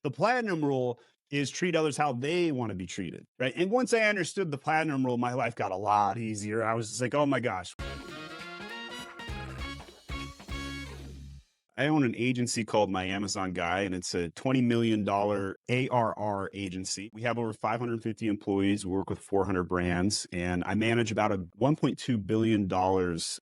The platinum rule is treat others how they want to be treated, right? And once I understood the platinum rule, my life got a lot easier. I was just like, oh my gosh. I own an agency called My Amazon Guy, and it's a $20 million ARR agency. We have over 550 employees. We work with 400 brands, and I manage about a $1.2 billion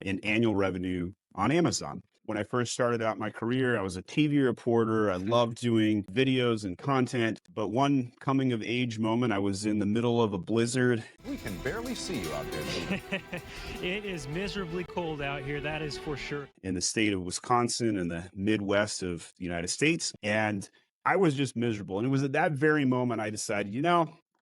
in annual revenue on Amazon. When I first started out my career, I was a TV reporter. I loved doing videos and content. But one coming of age moment, I was in the middle of a blizzard. We can barely see you out there. It is miserably cold out here, that is for sure. In the state of Wisconsin in the Midwest of the United States. And I was just miserable. And it was at that very moment I decided,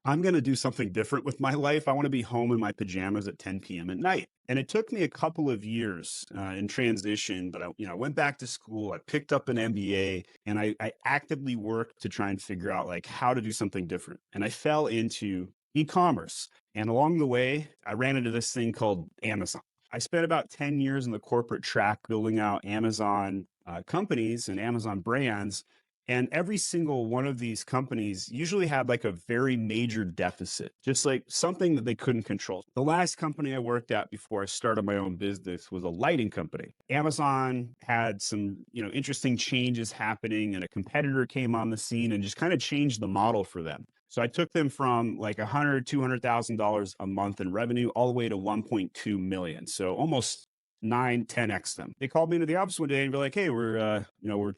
I'm going to do something different with my life. I want to be home in my pajamas at 10 p.m. at night. And it took me a couple of years in transition, but I went back to school. I picked up an MBA, and I actively worked to try and figure out like how to do something different. And I fell into e-commerce. And along the way, I ran into this thing called Amazon. I spent about 10 years in the corporate track building out Amazon companies and Amazon brands. And every single one of these companies usually had like a very major deficit, just like something that they couldn't control. The last company I worked at before I started my own business was a lighting company. Amazon had some, interesting changes happening, and a competitor came on the scene and just kind of changed the model for them. So I took them from like $200,000 a month in revenue all the way to 1.2 million. So almost 10x them. They called me into the office one day and be like, hey, we're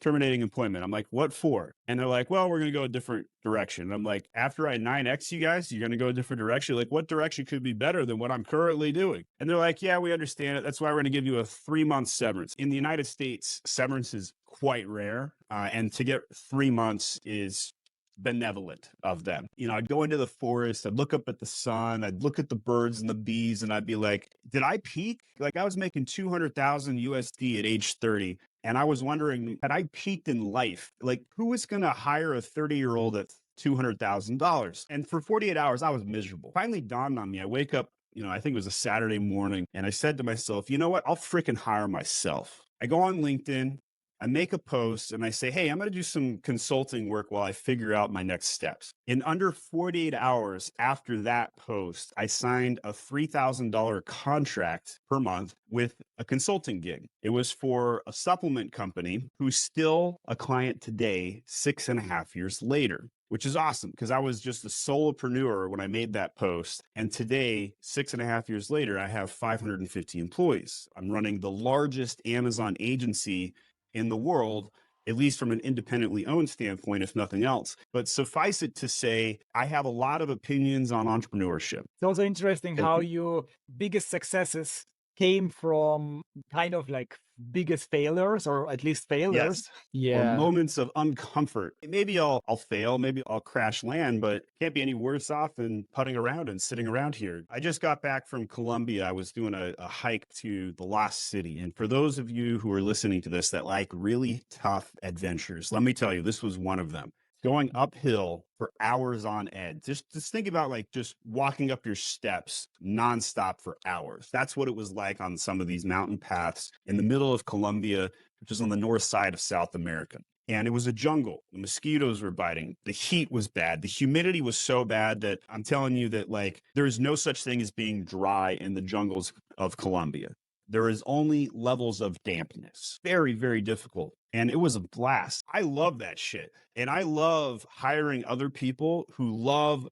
terminating employment. I'm like, what for? And they're like, well, we're going to go a different direction. And I'm like, after I 9x you guys, you're going to go a different direction? Like, what direction could be better than what I'm currently doing? And they're like, yeah, we understand it. That's why we're going to give you a 3-month severance. In the United States, severance is quite rare. And to get 3 months is benevolent of them. I'd go into the forest, I'd look up at the sun, I'd look at the birds and the bees, and I'd be like, did I peak? Like, I was making 200,000 USD at age 30. And I was wondering, had I peaked in life? Like, who is going to hire a 30-year-old at $200,000? And for 48 hours, I was miserable. Finally dawned on me. I wake up, I think it was a Saturday morning, and I said to myself, you know what? I'll freaking hire myself. I go on LinkedIn, I make a post, and I say, hey, I'm going to do some consulting work while I figure out my next steps. In under 48 hours after that post, I signed a $3,000 contract per month with a consulting gig. It was for a supplement company who's still a client today, 6.5 years later, which is awesome because I was just a solopreneur when I made that post. And today, 6.5 years later, I have 550 employees. I'm running the largest Amazon agency in the world, at least from an independently owned standpoint, if nothing else. But suffice it to say, I have a lot of opinions on entrepreneurship. It's also interesting how your biggest successes came from kind of like biggest failures, or at least failures. Yes. Or moments of uncomfort. Maybe I'll fail, maybe I'll crash land, but can't be any worse off than putting around and sitting around here. I just got back from Colombia. I was doing a hike to the Lost City. And for those of you who are listening to this that like really tough adventures, let me tell you, this was one of them. Going uphill for hours on end. Just think about like just walking up your steps nonstop for hours. That's what it was like on some of these mountain paths in the middle of Colombia, which is on the north side of South America. And it was a jungle. The mosquitoes were biting. The heat was bad. The humidity was so bad that I'm telling you that like there is no such thing as being dry in the jungles of Colombia. There is only levels of dampness. Very, very difficult. And it was a blast. I love that shit. And I love hiring other people who love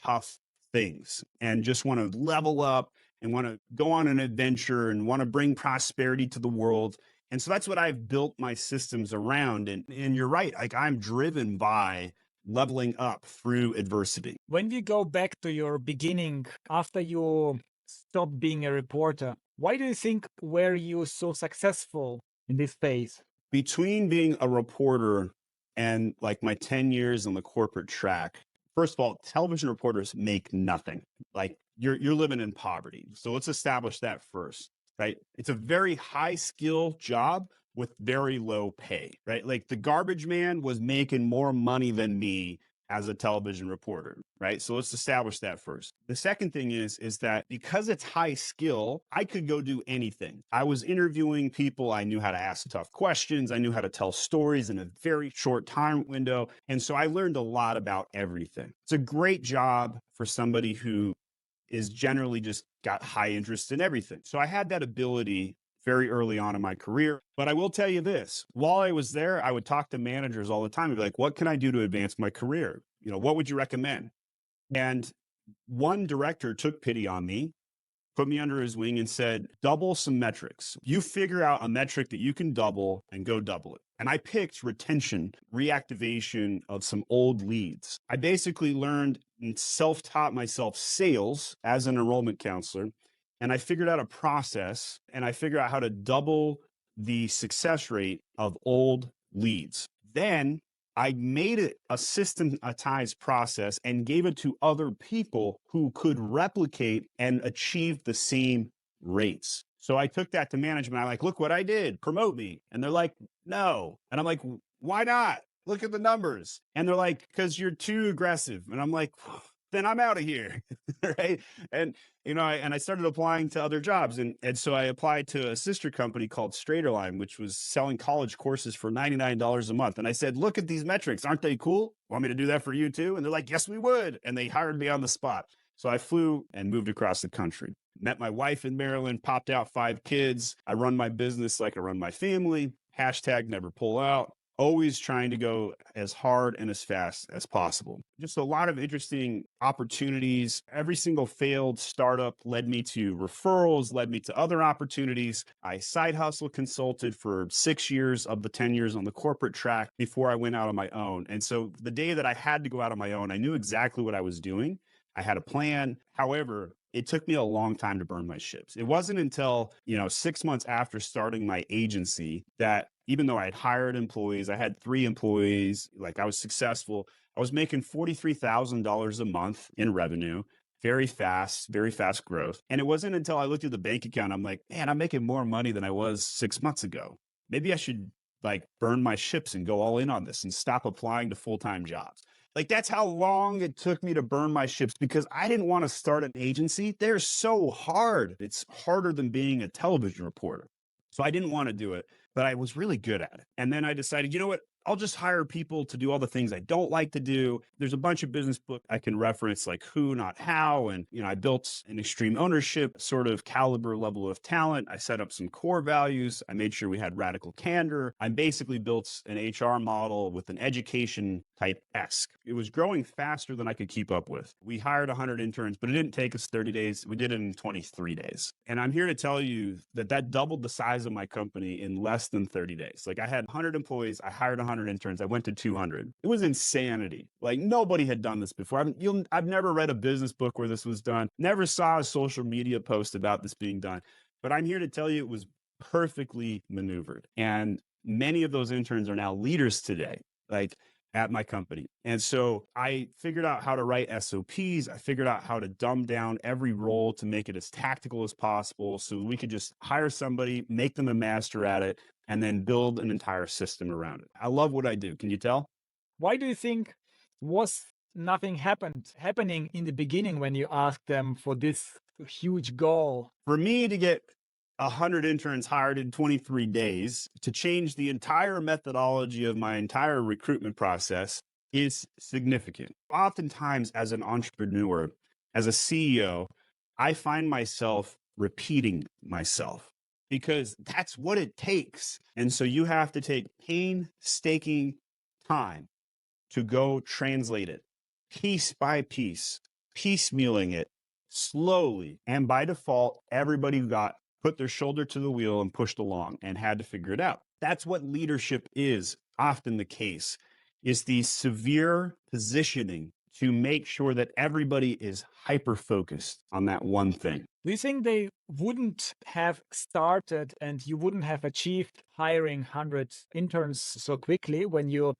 tough things and just want to level up and want to go on an adventure and want to bring prosperity to the world. And so that's what I've built my systems around. And you're right. Like, I'm driven by leveling up through adversity. When we go back to your beginning, after you stopped being a reporter, why do you think were you so successful in this phase? Between being a reporter and like my 10 years on the corporate track, first of all, television reporters make nothing. Like you're living in poverty. So let's establish that first, right? It's a very high skill job with very low pay, right? Like the garbage man was making more money than me as a television reporter, right? So let's establish that first. The second thing is that because it's high skill, I could go do anything. I was interviewing people. I knew how to ask tough questions. I knew how to tell stories in a very short time window. And so I learned a lot about everything. It's a great job for somebody who is generally just got high interest in everything. So I had that ability very early on in my career. But I will tell you this, while I was there, I would talk to managers all the time and be like, what can I do to advance my career? You know, what would you recommend? And one director took pity on me, put me under his wing and said, double some metrics. You figure out a metric that you can double and go double it. And I picked retention, reactivation of some old leads. I basically learned and self-taught myself sales as an enrollment counselor. And I figured out a process and I figured out how to double the success rate of old leads. Then I made it a systematized process and gave it to other people who could replicate and achieve the same rates. So I took that to management. I'm like, look what I did, promote me. And they're like, no. And I'm like, why not? Look at the numbers. And they're like, because you're too aggressive. And I'm like, then I'm out of here. Right. And, you know, I started applying to other jobs. And so I applied to a sister company called Straighterline, which was selling college courses for $99 a month. And I said, look at these metrics. Aren't they cool? Want me to do that for you too? And they're like, yes, we would. And they hired me on the spot. So I flew and moved across the country, met my wife in Maryland, popped out 5 kids. I run my business like I run my family. Hashtag never pull out. Always trying to go as hard and as fast as possible. Just a lot of interesting opportunities. Every single failed startup led me to referrals, led me to other opportunities. I side hustle consulted for 6 years of the 10 years on the corporate track before I went out on my own. And so the day that I had to go out on my own, I knew exactly what I was doing. I had a plan. However, it took me a long time to burn my ships. It wasn't until, 6 months after starting my agency that even though I had hired employees, I had 3 employees, like I was successful, I was making $43,000 a month in revenue, very fast growth. And it wasn't until I looked at the bank account, I'm like, man, I'm making more money than I was 6 months ago. Maybe I should burn my ships and go all in on this and stop applying to full-time jobs. Like that's how long it took me to burn my ships because I didn't want to start an agency. They're so hard. It's harder than being a television reporter. So I didn't want to do it, but I was really good at it. And then I decided, you know what? I'll just hire people to do all the things I don't like to do. There's a bunch of business books I can reference, like Who, Not How. And, I built an extreme ownership sort of caliber level of talent. I set up some core values. I made sure we had radical candor. I basically built an HR model with an education type esque. It was growing faster than I could keep up with. We hired 100 interns, but it didn't take us 30 days. We did it in 23 days. And I'm here to tell you that doubled the size of my company in less than 30 days. Like I had 100 employees. I hired 100 interns. I went to 200. It was insanity. Like nobody had done this before. I've never read a business book where this was done. Never saw a social media post about this being done. But I'm here to tell you it was perfectly maneuvered. And many of those interns are now leaders today. Like at my company. And so I figured out how to write SOPs. I figured out how to dumb down every role to make it as tactical as possible. So we could just hire somebody, make them a master at it, and then build an entire system around it. I love what I do. Can you tell? Why do you think was nothing happening in the beginning when you asked them for this huge goal? For me to get 100 interns hired in 23 days to change the entire methodology of my entire recruitment process is significant. Oftentimes, as an entrepreneur, as a CEO, I find myself repeating myself because that's what it takes. And so you have to take painstaking time to go translate it piece by piece, piecemealing it slowly. And by default, everybody put their shoulder to the wheel and pushed along and had to figure it out. That's what leadership is often the case, is the severe positioning to make sure that everybody is hyper-focused on that one thing. Do you think they wouldn't have started and you wouldn't have achieved hiring 100 interns so quickly when you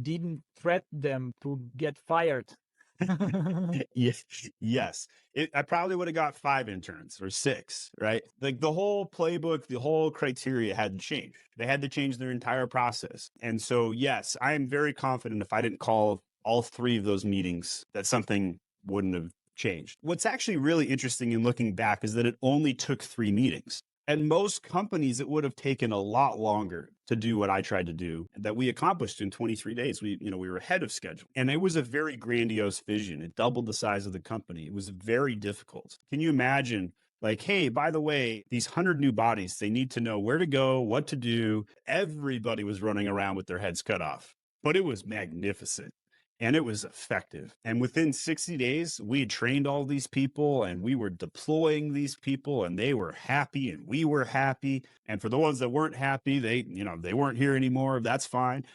didn't threaten them to get fired? Yes. I probably would have got 5 interns or 6, right? Like the whole playbook, the whole criteria had to change. They had to change their entire process. And so, yes, I am very confident if I didn't call all 3 of those meetings that something wouldn't have changed. What's actually really interesting in looking back is that it only took 3 meetings. At most companies, it would have taken a lot longer to do what I tried to do that we accomplished in 23 days. We were ahead of schedule. And it was a very grandiose vision. It doubled the size of the company. It was very difficult. Can you imagine, like, hey, by the way, these 100 new bodies, they need to know where to go, what to do. Everybody was running around with their heads cut off, but it was magnificent. And it was effective. And within 60 days, we had trained all these people and we were deploying these people and they were happy and we were happy. And for the ones that weren't happy, they weren't here anymore. That's fine.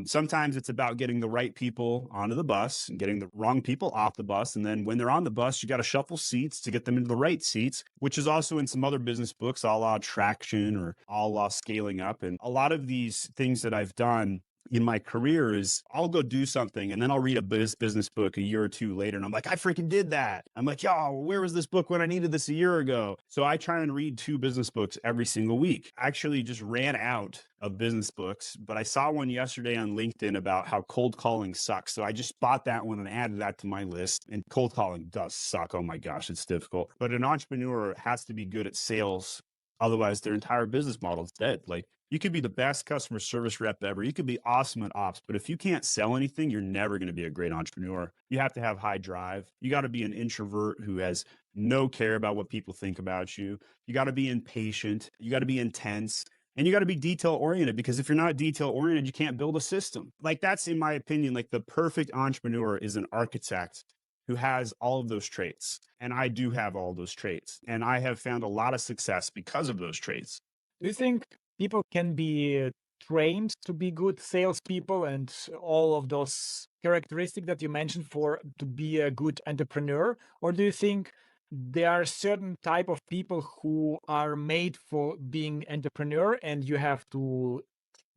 Sometimes it's about getting the right people onto the bus and getting the wrong people off the bus. And then when they're on the bus, you got to shuffle seats to get them into the right seats, which is also in some other business books, a la traction or a la scaling up. And a lot of these things that I've done in my career is I'll go do something and then I'll read a business book a year or 2 later. And I'm like, I freaking did that. I'm like, yo, where was this book when I needed this a year ago? So I try and read 2 business books every single week. I actually just ran out of business books, but I saw one yesterday on LinkedIn about how cold calling sucks. So I just bought that one and added that to my list. And cold calling does suck. Oh my gosh, it's difficult. But an entrepreneur has to be good at sales. Otherwise, their entire business model is dead. Like, you could be the best customer service rep ever. You could be awesome at ops, but if you can't sell anything, you're never going to be a great entrepreneur. You have to have high drive. You got to be an introvert who has no care about what people think about you. You got to be impatient. You got to be intense. And you got to be detail oriented, because if you're not detail oriented, you can't build a system. Like, that's, in my opinion, like the perfect entrepreneur is an architect who has all of those traits. And I do have all those traits. And I have found a lot of success because of those traits. Do you think people can be trained to be good salespeople and all of those characteristics that you mentioned for to be a good entrepreneur? Or do you think there are certain type of people who are made for being entrepreneur and you have to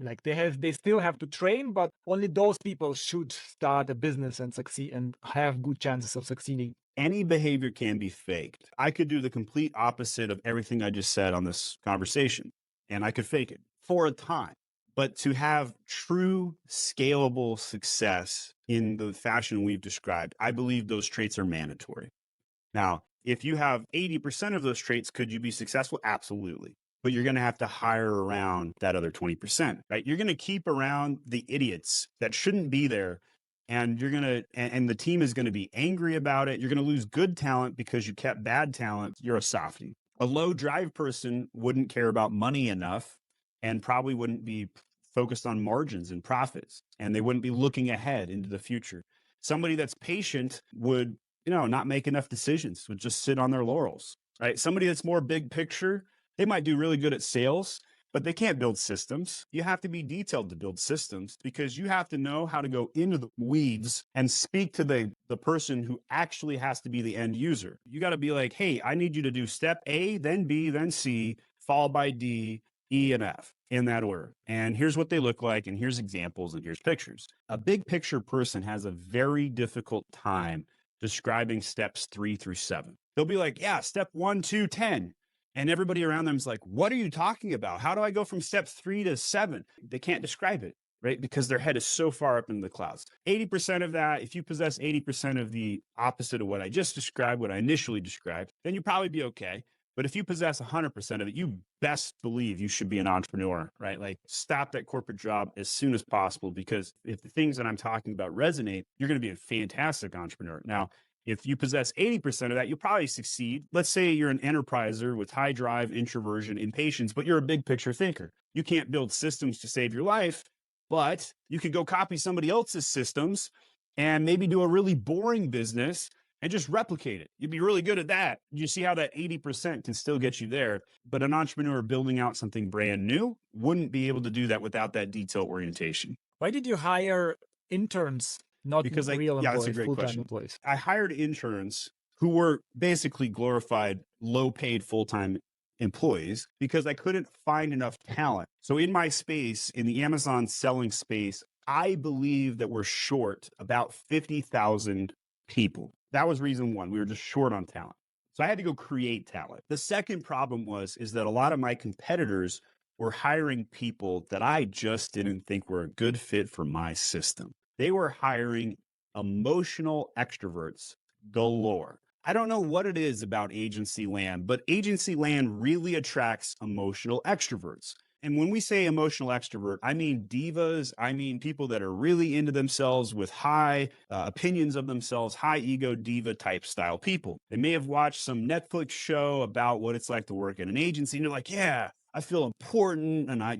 like they still have to train, but only those people should start a business and succeed and have good chances of succeeding? Any behavior can be faked. I could do the complete opposite of everything I just said on this conversation, and I could fake it for a time. But to have true scalable success in the fashion we've described, I believe those traits are mandatory. Now, if you have 80% of those traits, could you be successful? Absolutely. But you're going to have to hire around that other 20%, right? You're going to keep around the idiots that shouldn't be there. And you're going to, and the team is going to be angry about it. You're going to lose good talent because you kept bad talent. You're a softie. A low drive person wouldn't care about money enough and probably wouldn't be focused on margins and profits. And they wouldn't be looking ahead into the future. Somebody that's patient would, not make enough decisions, would just sit on their laurels, right? Somebody that's more big picture, they might do really good at sales, but they can't build systems. You have to be detailed to build systems because you have to know how to go into the weeds and speak to the person who actually has to be the end user. You got to be like, hey, I need you to do step A, then B, then C, followed by D, E, and F in that order. And here's what they look like. And here's examples and here's pictures. A big picture person has a very difficult time describing steps 3 through 7. They'll be like, yeah, step 1, 2, 10. And everybody around them is like, what are you talking about? How do I go from step 3 to 7? They can't describe it, right? Because their head is so far up in the clouds. 80% of that, if you possess 80% of the opposite of what I just described, what I initially described, then you'd probably be okay. But if you possess 100% of it, you best believe you should be an entrepreneur, right? Like, stop that corporate job as soon as possible, because if the things that I'm talking about resonate, you're going to be a fantastic entrepreneur. Now, if you possess 80% of that, you'll probably succeed. Let's say you're an enterpriser with high drive, introversion, impatience, but you're a big picture thinker. You can't build systems to save your life, but you could go copy somebody else's systems and maybe do a really boring business and just replicate it. You'd be really good at that. You see how that 80% can still get you there. But an entrepreneur building out something brand new wouldn't be able to do that without that detail orientation. Why did you hire interns, not Because real yeah, that's a employees, great full-time question. employees? I hired interns who were basically glorified, low-paid full-time employees because I couldn't find enough talent. So in my space, in the Amazon selling space, I believe that we're short about 50,000 people. That was reason one. We were just short on talent. So I had to go create talent. The second problem is that a lot of my competitors were hiring people that I just didn't think were a good fit for my system. They were hiring emotional extroverts galore. I don't know what it is about agency land, but agency land really attracts emotional extroverts. And when we say emotional extrovert, I mean divas. I mean people that are really into themselves with high opinions of themselves, high ego diva type style people. They may have watched some Netflix show about what it's like to work in an agency, and they're like, yeah, I feel important, and I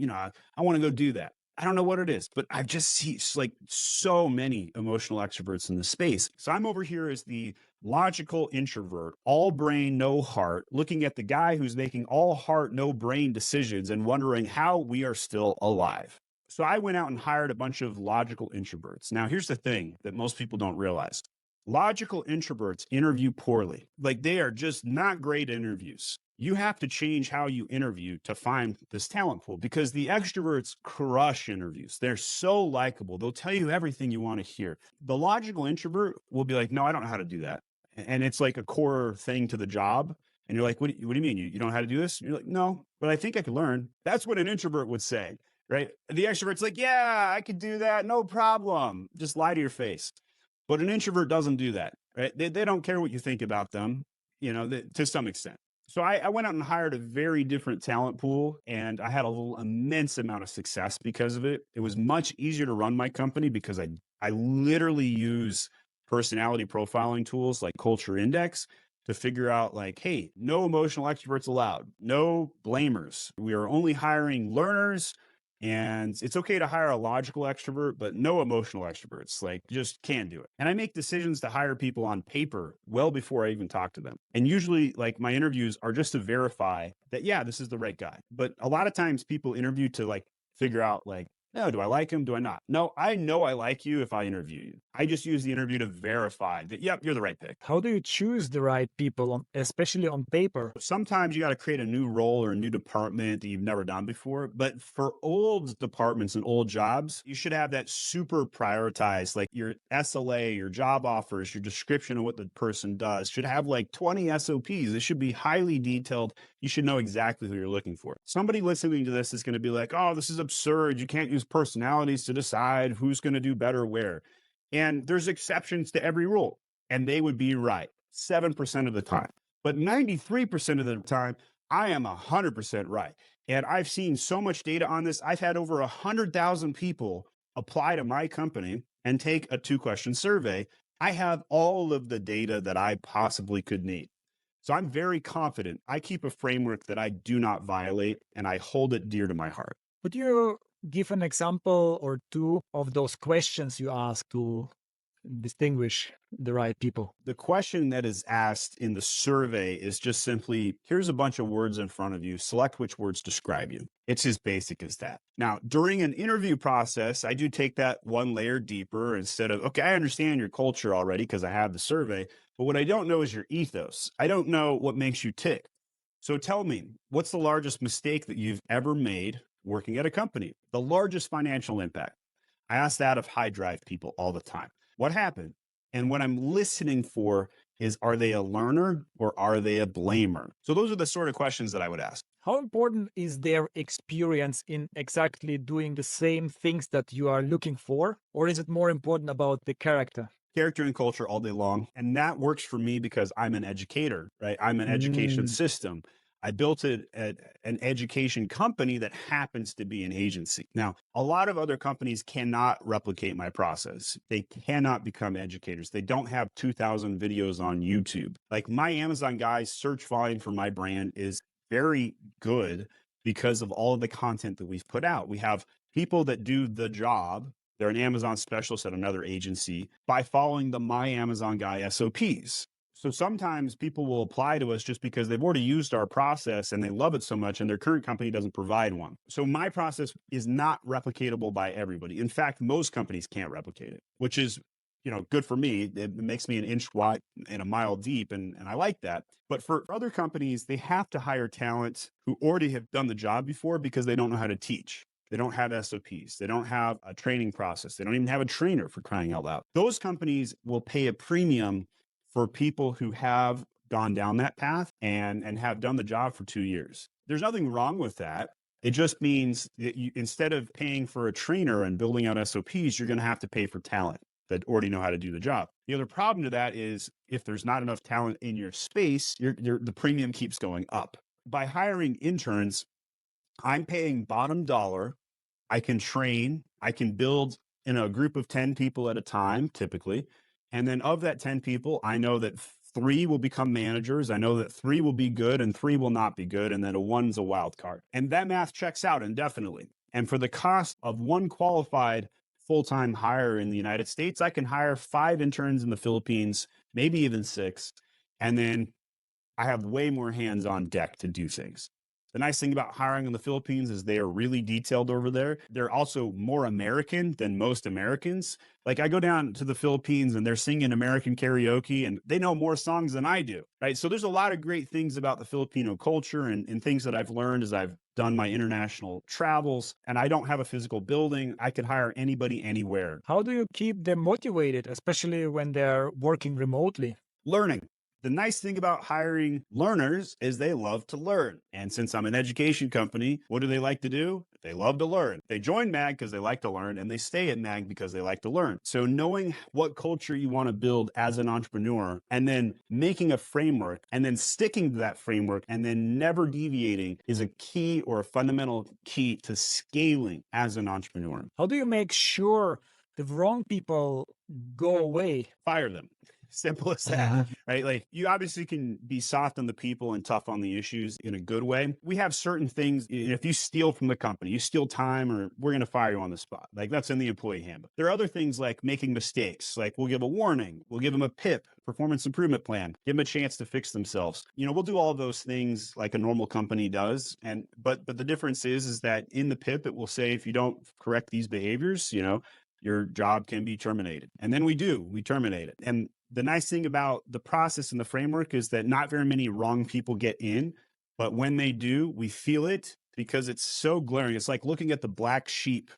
want to go do that. I don't know what it is, but I've just seen like so many emotional extroverts in the space. So I'm over here as the logical introvert, all brain, no heart, looking at the guy who's making all heart, no brain decisions and wondering how we are still alive. So I went out and hired a bunch of logical introverts. Now, here's the thing that most people don't realize. Logical introverts interview poorly. Like they are just not great interviews. You have to change how you interview to find this talent pool because the extroverts crush interviews. They're so likable. They'll tell you everything you want to hear. The logical introvert will be like, no, I don't know how to do that. And it's like a core thing to the job. And you're like, what do you mean? You don't know how to do this? And you're like, no, but I think I could learn. That's what an introvert would say, right? The extrovert's like, yeah, I could do that. No problem. Just lie to your face. But an introvert doesn't do that, right? They don't care what you think about them, to some extent. So I went out and hired a very different talent pool, and I had a little immense amount of success because of it. It was much easier to run my company because I literally use personality profiling tools like Culture Index to figure out like, hey, no emotional extroverts allowed, no blamers. We are only hiring learners, and it's okay to hire a logical extrovert, but no emotional extroverts. Like, just can't do it. And I make decisions to hire people on paper well before I even talk to them. And usually, like, my interviews are just to verify that, yeah, this is the right guy. But a lot of times people interview to like figure out, like, no, do I like him? Do I not? No, I know I like you if I interview you. I just use the interview to verify that, yep, you're the right pick. How do you choose the right people, especially on paper? Sometimes you got to create a new role or a new department that you've never done before. But for old departments and old jobs, you should have that super prioritized, like your SLA, your job offers, your description of what the person does should have like 20 SOPs. It should be highly detailed. You should know exactly who you're looking for. Somebody listening to this is going to be like, oh, this is absurd. You can't use personalities to decide who's going to do better where. And there's exceptions to every rule, and they would be right 7% of the time. But 93% of the time, I am 100% right. And I've seen so much data on this. I've had over 100,000 people apply to my company and take a 2-question survey. I have all of the data that I possibly could need. So I'm very confident. I keep a framework that I do not violate, and I hold it dear to my heart. Would you give an example or two of those questions you ask to distinguish the right people? The question that is asked in the survey is just simply, here's a bunch of words in front of you. Select which words describe you. It's as basic as that. Now, during an interview process, I do take that one layer deeper instead of, okay, I understand your culture already because I have the survey, but what I don't know is your ethos. I don't know what makes you tick. So tell me, what's the largest mistake that you've ever made working at a company? The largest financial impact. I ask that of high drive people all the time. What happened? And what I'm listening for is, are they a learner or are they a blamer? So those are the sort of questions that I would ask. How important is their experience in exactly doing the same things that you are looking for? Or is it more important about the character? Character and culture all day long. And that works for me because I'm an educator, right? I'm an education system. I built an education company that happens to be an agency. Now, a lot of other companies cannot replicate my process. They cannot become educators. They don't have 2,000 videos on YouTube. Like my Amazon guys, search volume for my brand is very good because of all of the content that we've put out. We have people that do the job. They're an Amazon specialist at another agency by following the My Amazon Guy SOPs. So sometimes people will apply to us just because they've already used our process and they love it so much and their current company doesn't provide one. So my process is not replicatable by everybody. In fact, most companies can't replicate it, which is, good for me. It makes me an inch wide and a mile deep, and I like that. But for other companies, they have to hire talent who already have done the job before because they don't know how to teach. They don't have SOPs. They don't have a training process. They don't even have a trainer, for crying out loud. Those companies will pay a premium for people who have gone down that path and have done the job for 2 years. There's nothing wrong with that. It just means that instead of paying for a trainer and building out SOPs, you're going to have to pay for talent. that already know how to do the job. The other problem to that is if there's not enough talent in your space, the premium keeps going up. By hiring interns, I'm paying bottom dollar. I can train, I can build in a group of 10 people at a time, typically. And then of that 10 people, I know that 3 will become managers. I know that 3 will be good and 3 will not be good. And then a 1's a wild card. And that math checks out indefinitely. And for the cost of 1 qualified full-time hire in the United States, I can hire 5 interns in the Philippines, maybe even 6. And then I have way more hands on deck to do things. The nice thing about hiring in the Philippines is they are really detailed over there. They're also more American than most Americans. Like I go down to the Philippines and they're singing American karaoke and they know more songs than I do, right? So there's a lot of great things about the Filipino culture and things that I've learned as I've done my international travels. And I don't have a physical building. I could hire anybody anywhere. How do you keep them motivated, especially when they're working remotely? Learning. The nice thing about hiring learners is they love to learn. And since I'm an education company, what do they like to do? They love to learn. They join MAG because they like to learn, and they stay at MAG because they like to learn. So knowing what culture you want to build as an entrepreneur, and then making a framework, and then sticking to that framework, and then never deviating is a key or a fundamental key to scaling as an entrepreneur. How do you make sure the wrong people go away? Fire them. Simple as that, right? Like you obviously can be soft on the people and tough on the issues in a good way. We have certain things. If you steal from the company, you steal time, or we're going to fire you on the spot. Like that's in the employee handbook. There are other things like making mistakes. Like we'll give a warning, we'll give them a PIP, performance improvement plan, give them a chance to fix themselves. We'll do all of those things like a normal company does. But the difference is that in the PIP, it will say if you don't correct these behaviors, your job can be terminated. And then we terminate it. And the nice thing about the process and the framework is that not very many wrong people get in, but when they do, we feel it because it's so glaring. It's like looking at the black sheep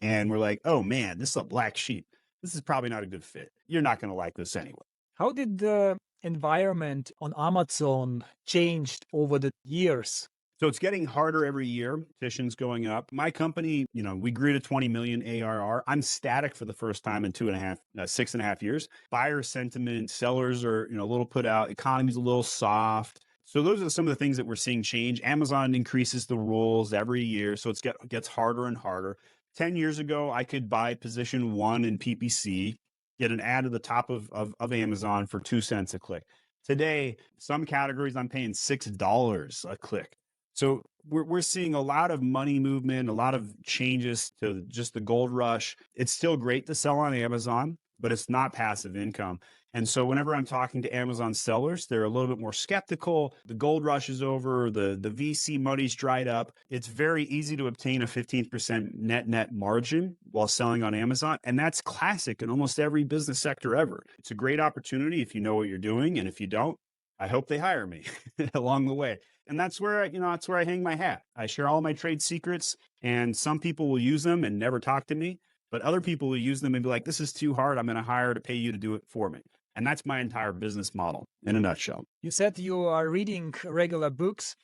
and we're like, oh man, this is a black sheep. This is probably not a good fit. You're not going to like this anyway. How did the environment on Amazon changed over the years? So it's getting harder every year. Competition's going up. My company, we grew to 20 million ARR. I'm static for the first time in 6.5 years. Buyer sentiment, sellers are, a little put out. Economy's a little soft. So those are some of the things that we're seeing change. Amazon increases the rules every year. So it gets harder and harder. 10 years ago, I could buy position 1 in PPC, get an ad at the top of Amazon for 2 cents a click. Today, some categories I'm paying $6 a click. So we're seeing a lot of money movement, a lot of changes to just the gold rush. It's still great to sell on Amazon, but it's not passive income. And so whenever I'm talking to Amazon sellers, they're a little bit more skeptical. The gold rush is over. The VC money's dried up. It's very easy to obtain a 15% net margin while selling on Amazon. And that's classic in almost every business sector ever. It's a great opportunity if you know what you're doing. And if you don't, I hope they hire me along the way. And that's where I hang my hat. I share all my trade secrets, and some people will use them and never talk to me, but other people will use them and be like, this is too hard. I'm going to hire to pay you to do it for me. And that's my entire business model in a nutshell. You said you are reading regular books.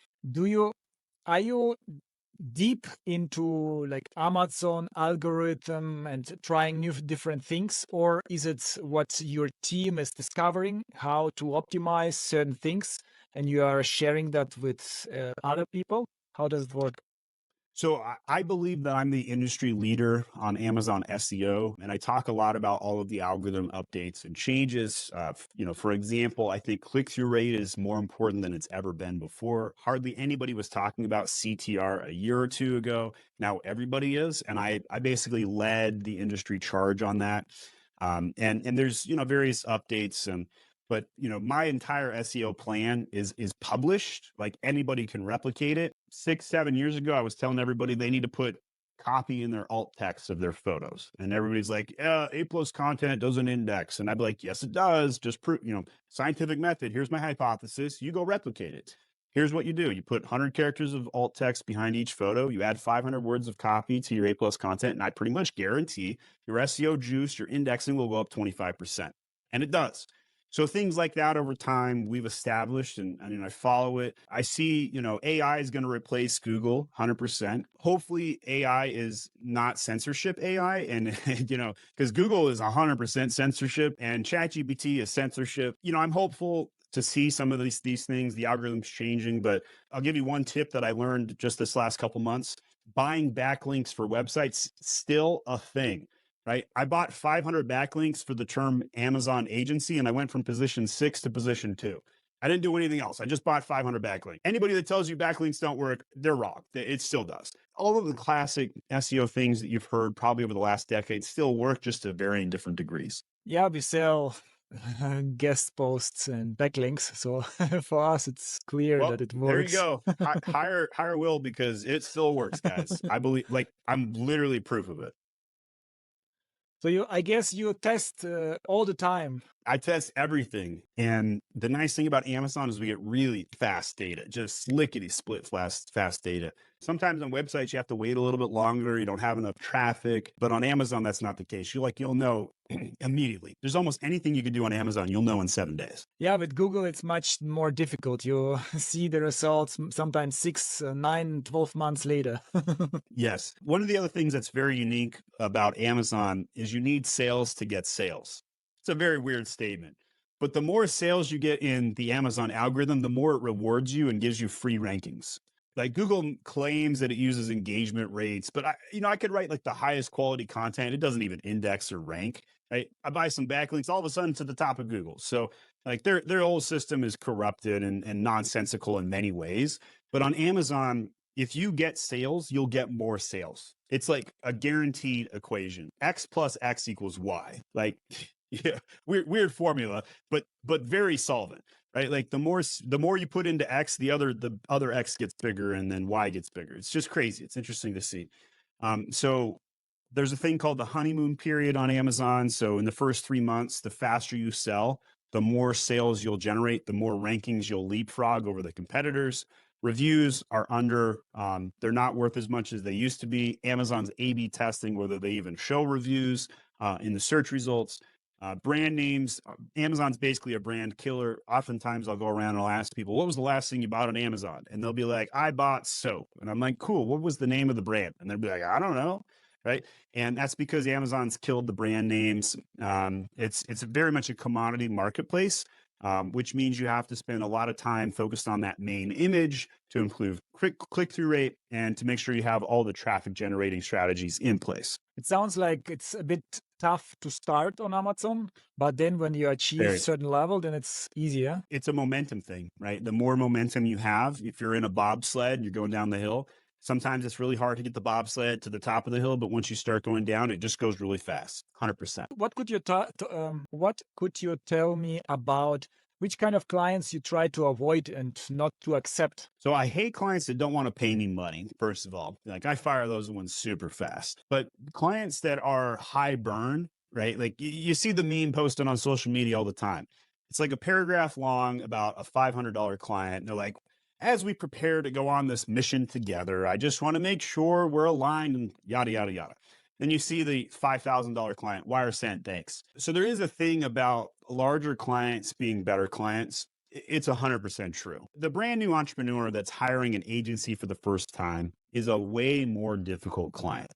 Are you deep into like Amazon algorithm and trying new different things, or is it what your team is discovering how to optimize certain things and you are sharing that with other people? How does it work? So I believe that I'm the industry leader on Amazon SEO, and I talk a lot about all of the algorithm updates and changes. For example, I think click-through rate is more important than it's ever been before. Hardly anybody was talking about CTR a year or two ago. Now everybody is, and I basically led the industry charge on that. And there's various updates but my entire SEO plan is published. Like anybody can replicate it. 6-7 years ago, I was telling everybody they need to put copy in their alt text of their photos. And everybody's like, A+ content doesn't index. And I'd be like, yes, it does. Just prove, scientific method. Here's my hypothesis. You go replicate it. Here's what you do. You put 100 characters of alt text behind each photo. You add 500 words of copy to your A+ content. And I pretty much guarantee your SEO juice, your indexing will go up 25%. And it does. So things like that over time we've established, and I follow it. I see, AI is going to replace Google 100%. Hopefully AI is not censorship AI, and because Google is 100% censorship and ChatGPT is censorship. I'm hopeful to see some of these things, the algorithms changing, but I'll give you one tip that I learned just this last couple months. Buying backlinks for websites still a thing, right? I bought 500 backlinks for the term Amazon agency, and I went from position 6 to position 2. I didn't do anything else. I just bought 500 backlinks. Anybody that tells you backlinks don't work, they're wrong. It still does. All of the classic SEO things that you've heard probably over the last decade still work, just to varying different degrees. Yeah, we sell guest posts and backlinks. So for us, it's clear Well, that it there you works. go. Hire Will, because it still works, guys. I believe, like, I'm literally proof of it. So I guess you test all the time. I test everything. And the nice thing about Amazon is we get really fast data, just lickety split fast data. Sometimes on websites, you have to wait a little bit longer. You don't have enough traffic, but on Amazon, that's not the case. You'll know immediately. There's almost anything you can do on Amazon, you'll know in 7 days. Yeah, with Google, it's much more difficult. You see the results sometimes 6, 9, 12 months later. Yes. One of the other things that's very unique about Amazon is you need sales to get sales. It's a very weird statement, but the more sales you get in the Amazon algorithm, the more it rewards you and gives you free rankings. Like Google claims that it uses engagement rates, but I could write like the highest quality content. It doesn't even index or rank. Right? I buy some backlinks, all of a sudden to the top of Google. So like their whole system is corrupted and nonsensical in many ways. But on Amazon, if you get sales, you'll get more sales. It's like a guaranteed equation. X plus X equals Y. Like, yeah, weird formula, but very solvent, right? Like the more you put into X, the other X gets bigger, and then Y gets bigger. It's just crazy. It's interesting to see. So there's a thing called the honeymoon period on Amazon. So in the first 3 months, the faster you sell, the more sales you'll generate, the more rankings you'll leapfrog over the competitors. Reviews are they're not worth as much as they used to be. Amazon's A/B testing whether they even show reviews in the search results. Brand names, Amazon's basically a brand killer. Oftentimes I'll go around and I'll ask people, what was the last thing you bought on Amazon? And they'll be like, I bought soap. And I'm like, cool, what was the name of the brand? And they'll be like, I don't know. Right. And that's because Amazon's killed the brand names. It's very much a commodity marketplace, which means you have to spend a lot of time focused on that main image to improve click-through rate and to make sure you have all the traffic generating strategies in place. It sounds like it's a bit tough to start on Amazon, but then when you achieve a certain level, then it's easier. It's a momentum thing, right? The more momentum you have, if you're in a bobsled, you're going down the hill. Sometimes it's really hard to get the bobsled to the top of the hill, but once you start going down, it just goes really fast, 100%. What could you tell me about which kind of clients you try to avoid and not to accept? So I hate clients that don't want to pay me money, first of all. Like I fire those ones super fast. But clients that are high burn, right? Like you see the meme posted on social media all the time. It's like a paragraph long about a $500 client. And they're like, as we prepare to go on this mission together, I just want to make sure we're aligned and yada, yada, yada. Then you see the $5,000 client, wire sent, thanks. So there is a thing about larger clients being better clients. It's 100% true. The brand new entrepreneur that's hiring an agency for the first time is a way more difficult client.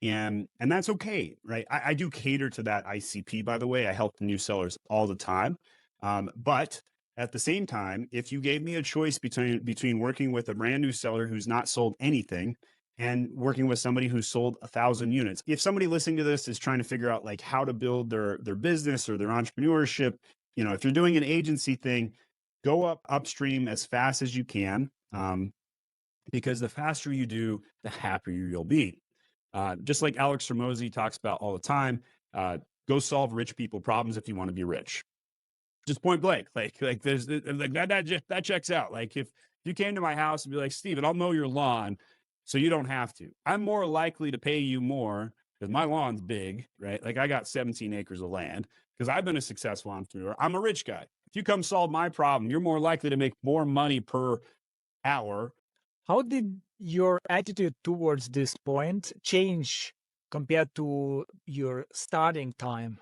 And that's okay, right? I do cater to that ICP, by the way. I help new sellers all the time. But at the same time, if you gave me a choice between working with a brand new seller who's not sold anything and working with somebody who's sold 1,000 units, if somebody listening to this is trying to figure out like how to build their business or their entrepreneurship, if you're doing an agency thing, go upstream as fast as you can, because the faster you do, the happier you'll be. Just like Alex Ramosi talks about all the time, go solve rich people problems if you want to be rich. Just point blank, like there's like that checks out. Like if you came to my house and be like, Steven, I'll mow your lawn so you don't have to. I'm more likely to pay you more because my lawn's big, right? Like I got 17 acres of land because I've been a successful entrepreneur. I'm a rich guy. If you come solve my problem, you're more likely to make more money per hour. How did your attitude towards this point change compared to your starting time?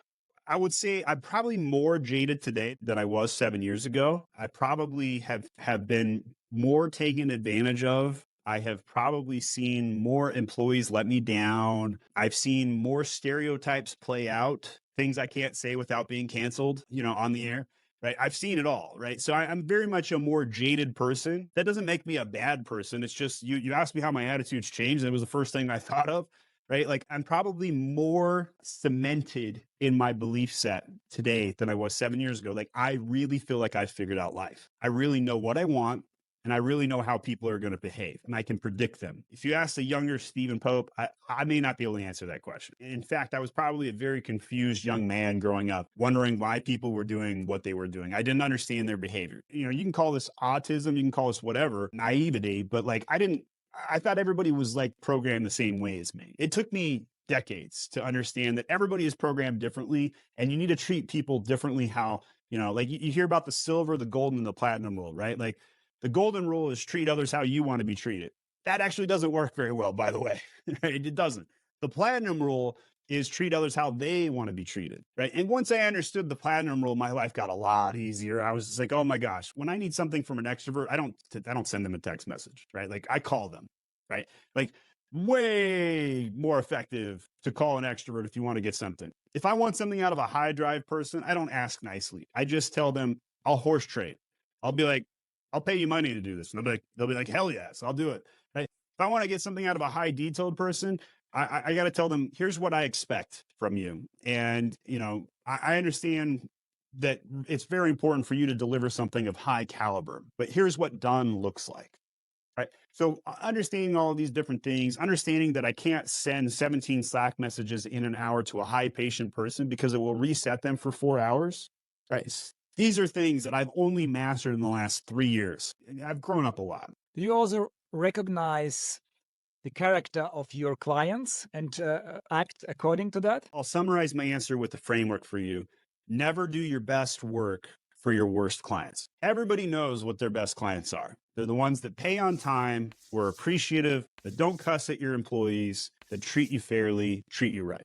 I would say I'm probably more jaded today than I was 7 years ago. I probably have been more taken advantage of. I have probably seen more employees let me down. I've seen more stereotypes play out, things I can't say without being canceled, on the air. Right. I've seen it all. Right. So I'm very much a more jaded person. That doesn't make me a bad person. It's just you asked me how my attitude's changed. And it was the first thing I thought of. Right. Like I'm probably more cemented in my belief set today than I was 7 years ago. Like I really feel like I figured out life. I really know what I want. And I really know how people are going to behave, and I can predict them. If you ask the younger Stephen Pope, I may not be able to answer that question. In fact, I was probably a very confused young man growing up, wondering why people were doing what they were doing. I didn't understand their behavior. You can call this autism, you can call this whatever, naivety, but like I thought everybody was like programmed the same way as me. It took me decades to understand that everybody is programmed differently, and you need to treat people differently. Like you hear about the silver, the gold, and the platinum rule, right? Like, the golden rule is treat others how you want to be treated. That actually doesn't work very well, by the way. Right? It doesn't. The platinum rule is treat others how they want to be treated. Right. And once I understood the platinum rule, my life got a lot easier. I was just like, oh my gosh, when I need something from an extrovert, I don't send them a text message. Right. Like I call them. Right. Like way more effective to call an extrovert if you want to get something. If I want something out of a high drive person, I don't ask nicely. I just tell them I'll horse trade. I'll be like, I'll pay you money to do this. And they'll be like, hell yes, I'll do it. Right? If I want to get something out of a high detailed person, I got to tell them, here's what I expect from you. And, I understand that it's very important for you to deliver something of high caliber, but here's what done looks like. Right. So understanding all of these different things, understanding that I can't send 17 Slack messages in an hour to a high patient person because it will reset them for 4 hours. Right. These are things that I've only mastered in the last 3 years. I've grown up a lot. Do you also recognize the character of your clients and act according to that? I'll summarize my answer with the framework for you. Never do your best work for your worst clients. Everybody knows what their best clients are. They're the ones that pay on time, were appreciative, that don't cuss at your employees, that treat you fairly, treat you right.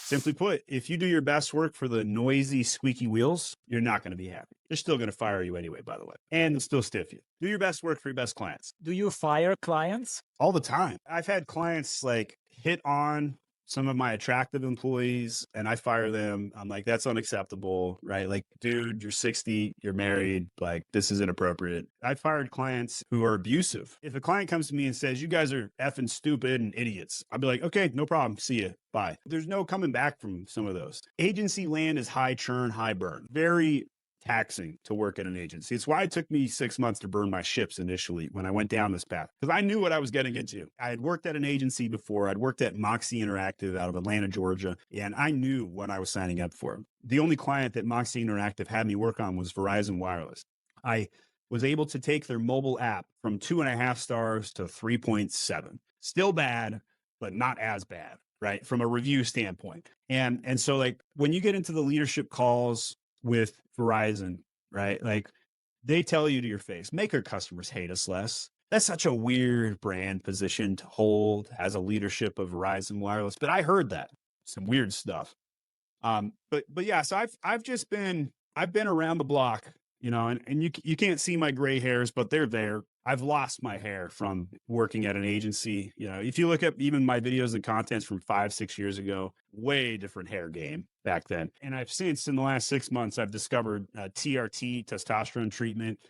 Simply put, if you do your best work for the noisy, squeaky wheels, you're not going to be happy. They're still going to fire you anyway, by the way, and still stiff you. Do your best work for your best clients. Do you fire clients? All the time. I've had clients like hit on some of my attractive employees and I fire them. I'm like, that's unacceptable, right? Like, dude, you're 60, you're married, like this is inappropriate. I've fired clients who are abusive. If a client comes to me and says, you guys are effing stupid and idiots, I'll be like, okay, no problem. See you. Bye. There's no coming back from some of those. Agency land is high churn, high burn. Very taxing to work at an agency. It's why it took me 6 months to burn my ships initially when I went down this path, because I knew what I was getting into. I had worked at an agency before. I'd worked at Moxie Interactive out of Atlanta, Georgia, and I knew what I was signing up for. The only client that Moxie Interactive had me work on was Verizon Wireless. I was able to take their mobile app from 2.5 stars to 3.7. Still bad, but not as bad, right? From a review standpoint. And so like when you get into the leadership calls with Verizon, right? Like they tell you to your face, make our customers hate us less. That's such a weird brand position to hold as a leadership of Verizon Wireless. But I heard that some weird stuff. But yeah, so I've been around the block, and you can't see my gray hairs, but they're there. I've lost my hair from working at an agency. If you look at even my videos and contents from 5-6 years ago, way different hair game back then. And I've since in the last 6 months, I've discovered TRT, testosterone treatment,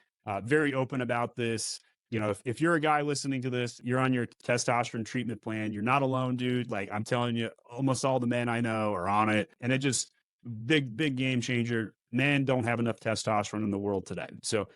very open about this. If you're a guy listening to this, you're on your testosterone treatment plan. You're not alone, dude. Like I'm telling you, almost all the men I know are on it. And it just big game changer. Men don't have enough testosterone in the world today. So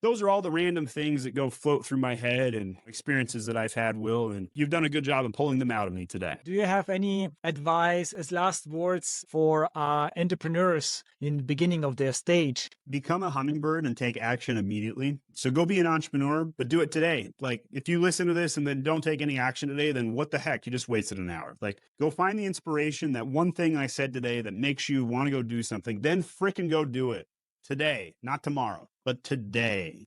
those are all the random things that go float through my head and experiences that I've had, Will, and you've done a good job in pulling them out of me today. Do you have any advice as last words for entrepreneurs in the beginning of their stage? Become a hummingbird and take action immediately. So go be an entrepreneur, but do it today. Like if you listen to this and then don't take any action today, then what the heck? You just wasted an hour. Like go find the inspiration, that one thing I said today that makes you want to go do something, then fricking go do it. Today, not tomorrow, but today.